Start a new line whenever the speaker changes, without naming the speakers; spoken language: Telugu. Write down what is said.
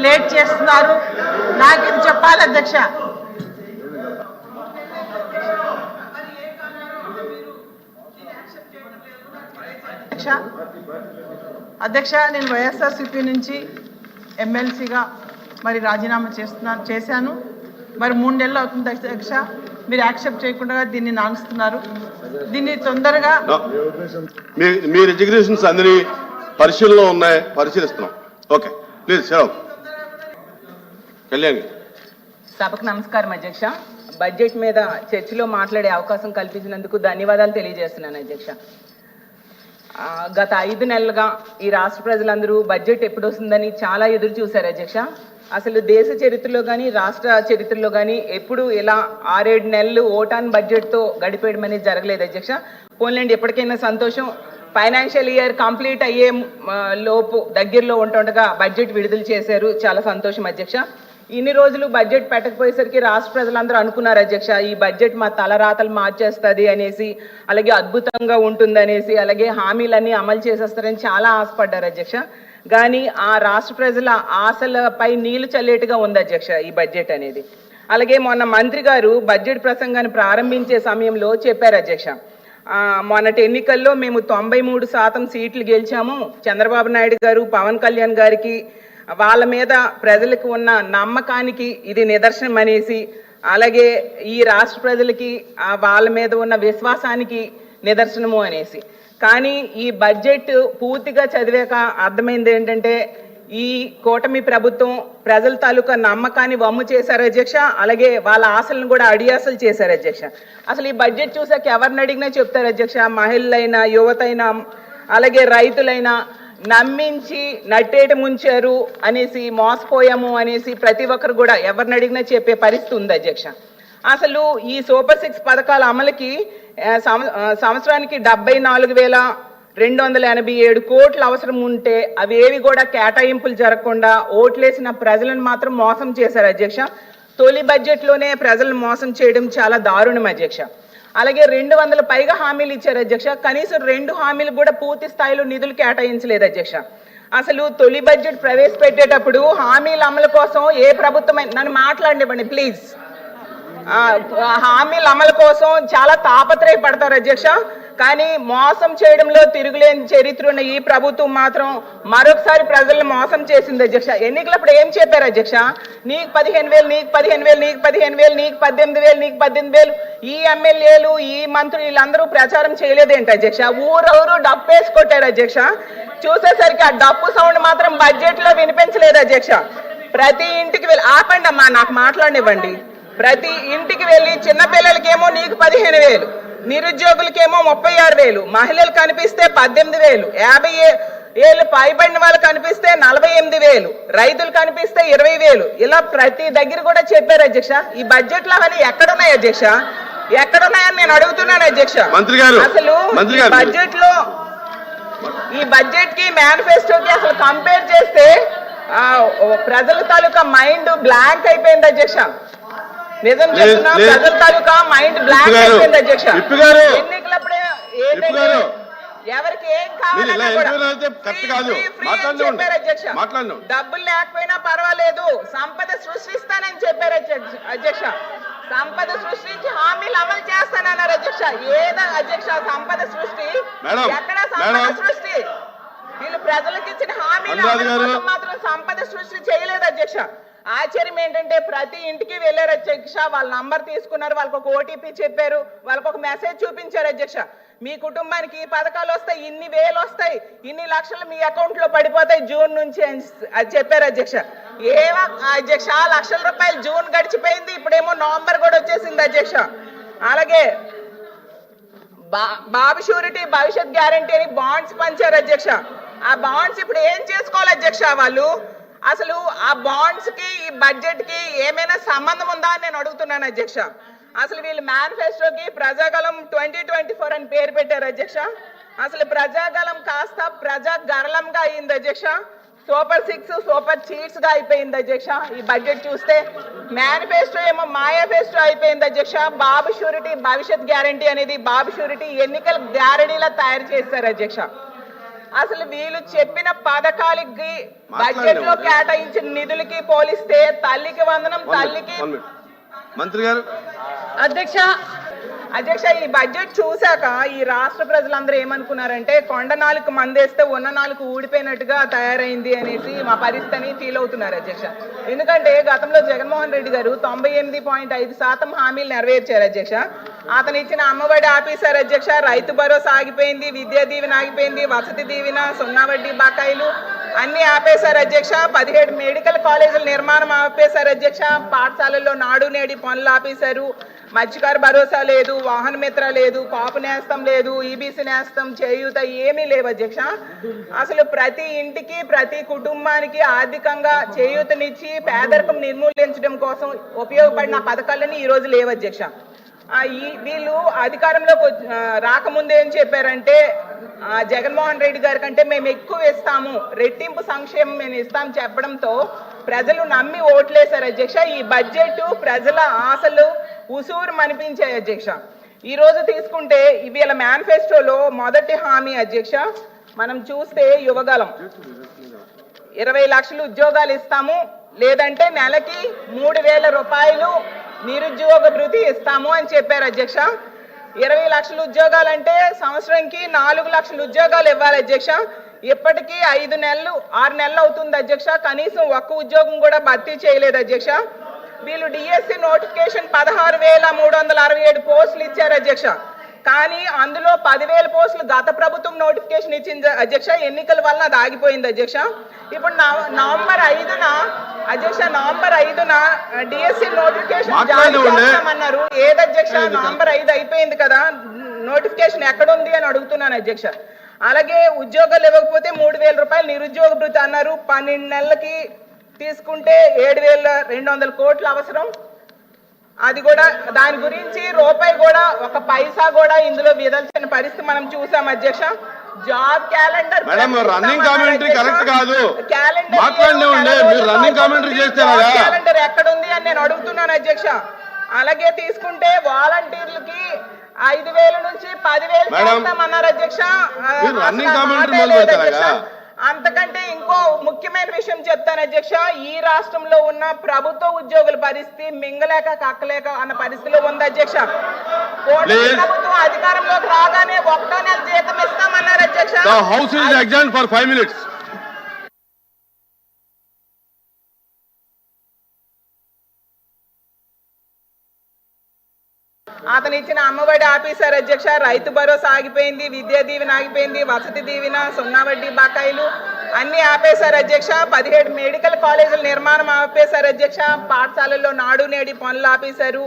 లేట్ చేస్తున్నారు. నాకు ఇది చెప్పాలి అధ్యక్ష. అధ్యక్ష, నేను వైఎస్ఆర్సీపీ నుంచి ఎమ్మెల్సీగా మరి రాజీనామా చేశాను. మరి 3 నెలలు అవుతుంది అధ్యక్ష. మీరు యాక్సెప్ట్ చేయకుండా దీన్ని నానుస్తున్నారు. దీన్ని తొందరగా
మీ రిజిగ్నేషన్స్ అన్ని పరిశీలనలో ఉన్నాయి, పరిశీలిస్తున్నాం. ఓకే, ప్లీజ్ సెలవు. కళ్యాణ్.
సభకు నమస్కారం అధ్యక్ష. బడ్జెట్ మీద చర్చలో మాట్లాడే అవకాశం కల్పించినందుకు ధన్యవాదాలు తెలియజేస్తున్నాను అధ్యక్ష. గత 5 నెలలుగా ఈ రాష్ట్ర ప్రజలందరూ బడ్జెట్ ఎప్పుడు వస్తుందని చాలా ఎదురు చూశారు అధ్యక్ష. అసలు దేశ చరిత్రలో కానీ రాష్ట్ర చరిత్రలో కానీ ఎప్పుడు ఇలా 6-7 నెలలు ఓటాన్ బడ్జెట్తో గడిపేయడం అనేది జరగలేదు అధ్యక్ష. పోన్లేండి, ఎప్పటికైనా సంతోషం. ఫైనాన్షియల్ ఇయర్ కంప్లీట్ అయ్యే లోపు దగ్గరలో ఉంటుండగా బడ్జెట్ విడుదల చేశారు, చాలా సంతోషం అధ్యక్ష. ఇన్ని రోజులు బడ్జెట్ పెట్టకపోయేసరికి రాష్ట్ర ప్రజలందరూ అనుకున్నారు అధ్యక్ష, ఈ బడ్జెట్ మా తలరాతలు మార్చేస్తుంది అనేసి, అలాగే అద్భుతంగా ఉంటుంది అనేసి, అలాగే హామీలన్నీ అమలు చేసేస్తారని చాలా ఆశపడ్డారు అధ్యక్ష. కానీ ఆ రాష్ట్ర ప్రజల ఆశలపై నీళ్లు చల్లేట్టుగా ఉంది అధ్యక్ష ఈ బడ్జెట్ అనేది. అలాగే మొన్న మంత్రి గారు బడ్జెట్ ప్రసంగాన్ని ప్రారంభించే సమయంలో చెప్పారు అధ్యక్ష, మొన్నటి ఎన్నికల్లో మేము 93% సీట్లు గెలిచాము. చంద్రబాబు నాయుడు గారు, పవన్ కళ్యాణ్ గారికి వాళ్ళ మీద ప్రజలకు ఉన్న నమ్మకానికి ఇది నిదర్శనం అనేసి, అలాగే ఈ రాష్ట్ర ప్రజలకి వాళ్ళ మీద ఉన్న విశ్వాసానికి నిదర్శనము అనేసి. కానీ ఈ బడ్జెట్ పూర్తిగా చదివాక అర్థమైంది ఏంటంటే, ఈ కూటమి ప్రభుత్వం ప్రజల తాలూకా నమ్మకాన్ని వమ్ము చేశారు అధ్యక్ష. అలాగే వాళ్ళ ఆశలను కూడా అడియాసలు చేశారు అధ్యక్ష. అసలు ఈ బడ్జెట్ చూసాక ఎవరిని అడిగినా చెప్తారు అధ్యక్ష, మహిళలైనా, యువతైనా, అలాగే రైతులైనా నమ్మించి నట్టేట ముంచారు అనేసి, మోసపోయాము అనేసి ప్రతి ఒక్కరు కూడా ఎవరిని అడిగినా చెప్పే పరిస్థితి ఉంది అధ్యక్ష. అసలు ఈ సూపర్ 6 పథకాల అమలుకి సంవత్సరానికి 74,287 కోట్లు అవసరం ఉంటే అవేవి కూడా కేటాయింపులు జరగకుండా ఓట్లేసిన ప్రజలను మాత్రం మోసం చేశారు అధ్యక్ష. తొలి బడ్జెట్లోనే ప్రజలను మోసం చేయడం చాలా దారుణం అధ్యక్ష. అలాగే 200 పైగా హామీలు ఇచ్చారు అధ్యక్ష. కనీసం 2 హామీలు కూడా పూర్తి స్థాయిలో నిధులు కేటాయించలేదు అధ్యక్ష. అసలు తొలి బడ్జెట్ ప్రవేశపెట్టేటప్పుడు హామీల అమలు కోసం ఏ ప్రభుత్వం, నన్ను మాట్లాడివ్వండి ప్లీజ్, హామీల అమలు కోసం చాలా తాపత్రయపడతారు అధ్యక్ష. కానీ మోసం చేయడంలో తిరుగులేని చరిత్ర ఉన్న ఈ ప్రభుత్వం మాత్రం మరొకసారి ప్రజలను మోసం చేసింది అధ్యక్ష. ఎన్నికలప్పుడు ఏం చెప్పారు అధ్యక్ష, నీకు 15,000, నీకు 15,000, నీకు 15,000, నీకు 18,000, నీకు 18,000. ఈ ఎమ్మెల్యేలు, ఈ మంత్రులు వీళ్ళందరూ ప్రచారం చేయలేదేంటి అధ్యక్ష? ఊరూరు డప్పు వేసి కొట్టారు అధ్యక్ష. చూసేసరికి ఆ డప్పు సౌండ్ మాత్రం బడ్జెట్ లో వినిపించలేదు అధ్యక్ష. ప్రతి ఇంటికి వెళ్ళి, ఆపండి అమ్మా, నాకు మాట్లాడనివ్వండి. ప్రతి ఇంటికి వెళ్ళి చిన్నపిల్లలకేమో నీకు 15,000, నిరుద్యోగులకేమో 36,000, మహిళలు కనిపిస్తే 18,000, 50 ఏళ్ళు పైబడిన వాళ్ళు కనిపిస్తే 48,000, రైతులు కనిపిస్తే 20,000. ఇలా ప్రతి దగ్గర కూడా చెప్పారు అధ్యక్ష. ఈ బడ్జెట్ లో అవన్నీ ఎక్కడున్నాయి అధ్యక్ష? ఎక్కడున్నాయని నేను అడుగుతున్నాను అధ్యక్ష. అసలు బడ్జెట్ లో ఈ బడ్జెట్ కి మేనిఫెస్టోకి అసలు కంపేర్ చేస్తే ప్రజల తాలూకా మైండ్ బ్లాంక్ అయిపోయింది అధ్యక్ష. నిజం చెప్తున్నా, ప్రజల తాలూకా మైండ్ బ్లాంక్ అయిపోయింది అధ్యక్ష. ఎన్నికలప్పుడే ఎవరికి ఏం కావాలన్నా అధ్యక్ష, డబ్బులు లేకపోయినా పర్వాలేదు సంపద సృష్టిస్తానని చెప్పారు అధ్యక్ష. సంపద సృష్టించి హామీలు అమలు చేస్తానన్నారు అధ్యక్ష. ఏదో అధ్యక్ష సంపద సృష్టి? ఎక్కడ సంపద సృష్టి? వీళ్ళు ప్రజలకు ఇచ్చిన హామీలు మాత్రం సంపద సృష్టి చేయలేదు అధ్యక్ష. ఆశ్చర్యం ఏంటంటే ప్రతి ఇంటికి వెళ్ళారు అధ్యక్ష, వాళ్ళ నంబర్ తీసుకున్నారు, వాళ్ళకి ఒక ఓటీపీ చెప్పారు, వాళ్ళకి ఒక మెసేజ్ చూపించారు అధ్యక్ష. మీ కుటుంబానికి ఈ పథకాలు వస్తాయి, ఇన్ని వేలు వస్తాయి, ఇన్ని లక్షలు మీ అకౌంట్ లో పడిపోతాయి జూన్ నుంచి అది చెప్పారు అధ్యక్ష. ఏమో అధ్యక్ష, లక్షల రూపాయలు జూన్ గడిచిపోయింది, ఇప్పుడేమో నవంబర్ కూడా వచ్చేసింది అధ్యక్ష. అలాగే బాబు షూరిటీ భవిష్యత్ గ్యారంటీ అని బాండ్స్ పంచారు అధ్యక్ష. ఆ బాండ్స్ ఇప్పుడు ఏం చేసుకోవాలి అధ్యక్ష వాళ్ళు? అసలు ఆ బాండ్స్ కి ఈ బడ్జెట్ కి ఏమైనా సంబంధం ఉందా అని నేను అడుగుతున్నాను అధ్యక్ష. అసలు వీళ్ళు మేనిఫెస్టోకి ప్రజాగలం 2024 అని పేరు పెట్టారు అధ్యక్ష. అసలు ప్రజాగలం కాస్త ప్రజాగరళంగా అయింది అధ్యక్ష. సూపర్ 6 సూపర్ చీట్స్ గా అయిపోయింది అధ్యక్ష. ఈ బడ్జెట్ చూస్తే మేనిఫెస్టో ఏమో మాయాఫెస్టో అయిపోయింది అధ్యక్ష. బాబు షూరిటీ భవిష్యత్ గ్యారంటీ అనేది బాబు షూరిటీ ఎన్నికల గ్యారంటీలా తయారు చేశారు అధ్యక్ష. అసలు వీళ్ళు చెప్పిన పథకాలకి బడ్జెట్ లో కేటాయించిన నిధులకి పోలిస్తే తల్లికి వందనం తల్లికి
మంత్రి గారు.
అధ్యక్ష ఈ బడ్జెట్ చూశాక ఈ రాష్ట్ర ప్రజలందరూ ఏమనుకున్నారంటే కొండ నాలుగు మందేస్తే ఉన్న నాలుగు ఊడిపోయినట్టుగా తయారైంది అనేసి మా పరిస్థితిని ఫీల్ అవుతున్నారు అధ్యక్ష. ఎందుకంటే గతంలో జగన్మోహన్ రెడ్డి గారు 98.5% హామీలు నెరవేర్చారు అధ్యక్ష. అతను ఇచ్చిన అమ్మఒడి ఆపేశారు అధ్యక్ష, రైతు భరోసా ఆగిపోయింది, విద్యా దీవెన ఆగిపోయింది, వసతి దీవెన, సున్నా వడ్డీ బకాయిలు అన్ని ఆపేశారు అధ్యక్ష. 17 మెడికల్ కాలేజీల నిర్మాణం ఆపేశారు అధ్యక్ష. పాఠశాలల్లో నాడు నేడి పనులు ఆపేశారు. మత్స్యకార భరోసా లేదు, వాహన మిత్ర లేదు, కాపు నేస్తం లేదు, ఈబీసీ నేస్తం, చేయూత ఏమీ లేవు అధ్యక్ష. అసలు ప్రతి ఇంటికి ప్రతి కుటుంబానికి ఆర్థికంగా చేయూతనిచ్చి పేదరికం నిర్మూలించడం కోసం ఉపయోగపడిన పథకాలన్నీ ఈ రోజు లేవు అధ్యక్ష. వీళ్ళు అధికారంలోకి రాకముందు ఏం చెప్పారంటే జగన్మోహన్ రెడ్డి గారి కంటే మేము ఎక్కువ ఇస్తాము, రెట్టింపు సంక్షేమం మేము ఇస్తాం చెప్పడంతో ప్రజలు నమ్మి ఓట్లేశారు అధ్యక్ష. ఈ బడ్జెట్ ప్రజల ఆశలు ఉసూరు అనిపించాయి అధ్యక్ష. ఈ రోజు తీసుకుంటే వీళ్ళ మేనిఫెస్టోలో మొదటి హామీ అధ్యక్ష మనం చూస్తే యువగలం 20 లక్షలు ఉద్యోగాలు ఇస్తాము, లేదంటే నెలకి 3,000 రూపాయలు నిరుద్యోగ భృతి ఇస్తాము అని చెప్పారు అధ్యక్ష. 20 లక్షల ఉద్యోగాలు అంటే సంవత్సరంకి 4 లక్షల ఉద్యోగాలు ఇవ్వాలి అధ్యక్ష. ఇప్పటికీ 5 నెలలు 6 నెలలు అవుతుంది అధ్యక్ష, కనీసం ఒక్క ఉద్యోగం కూడా భర్తీ చేయలేదు అధ్యక్ష. వీళ్ళు డిఎస్సి నోటిఫికేషన్ 16,367 పోస్టులు ఇచ్చారు అధ్యక్ష. కానీ అందులో 10,000 పోస్టులు గత ప్రభుత్వం నోటిఫికేషన్ ఇచ్చింది అధ్యక్ష. ఎన్నికల వల్ల అది ఆగిపోయింది అధ్యక్ష. ఇప్పుడు నవంబర్ 5న అధ్యక్ష డిఎస్సి నోటిఫికేషన్ జారీ చేస్తామన్నారు. ఏది అధ్యక్ష? నవంబర్ 5 అయిపోయింది కదా, నోటిఫికేషన్ ఎక్కడుంది అని అడుగుతున్నాను అధ్యక్ష. అలాగే ఉద్యోగాలు ఇవ్వకపోతే 3,000 రూపాయలు నిరుద్యోగ భృతి అన్నారు. 12 నెలలకి తీసుకుంటే 7,200 కోట్లు అవసరం. అది కూడా దాని గురించి రూపాయి కూడా ఒక పైసా కూడా ఇందులో విదల్చిన పరిస్థితి మనం చూసాం అధ్యక్ష. Job calendar
running commentary correct కాదు,
క్యాలెండర్ ఎక్కడుంది అని నేను అడుగుతున్నాను అధ్యక్ష. అలాగే తీసుకుంటే వాలంటీర్లకి 5,000 నుంచి 10,000 చేస్తామన్నారు అధ్యక్ష. అంతకంటే ఇంకో ముఖ్యమైన విషయం చెప్తాను అధ్యక్ష. ఈ రాష్ట్రంలో ఉన్న ప్రభుత్వ ఉద్యోగుల పరిస్థితి మింగలేక కక్కలేక అన్న పరిస్థితిలో ఉంది అధ్యక్ష. ప్రభుత్వం అధికారంలోకి రాగానే 1వ నెల జీతం ఇస్తామన్నారు అధ్యక్ష. అతను ఇచ్చిన అమ్మఒడి ఆపేశారు అధ్యక్ష, రైతు భరోసా ఆగిపోయింది, విద్యా దీవెన ఆగిపోయింది, వసతి దీవెన, సున్నా వడ్డీ బకాయిలు అన్ని ఆపేశారు అధ్యక్ష. 17 మెడికల్ కాలేజీల నిర్మాణం ఆపేశారు అధ్యక్ష. పాఠశాలల్లో నాడు నేడి పనులు ఆపేశారు.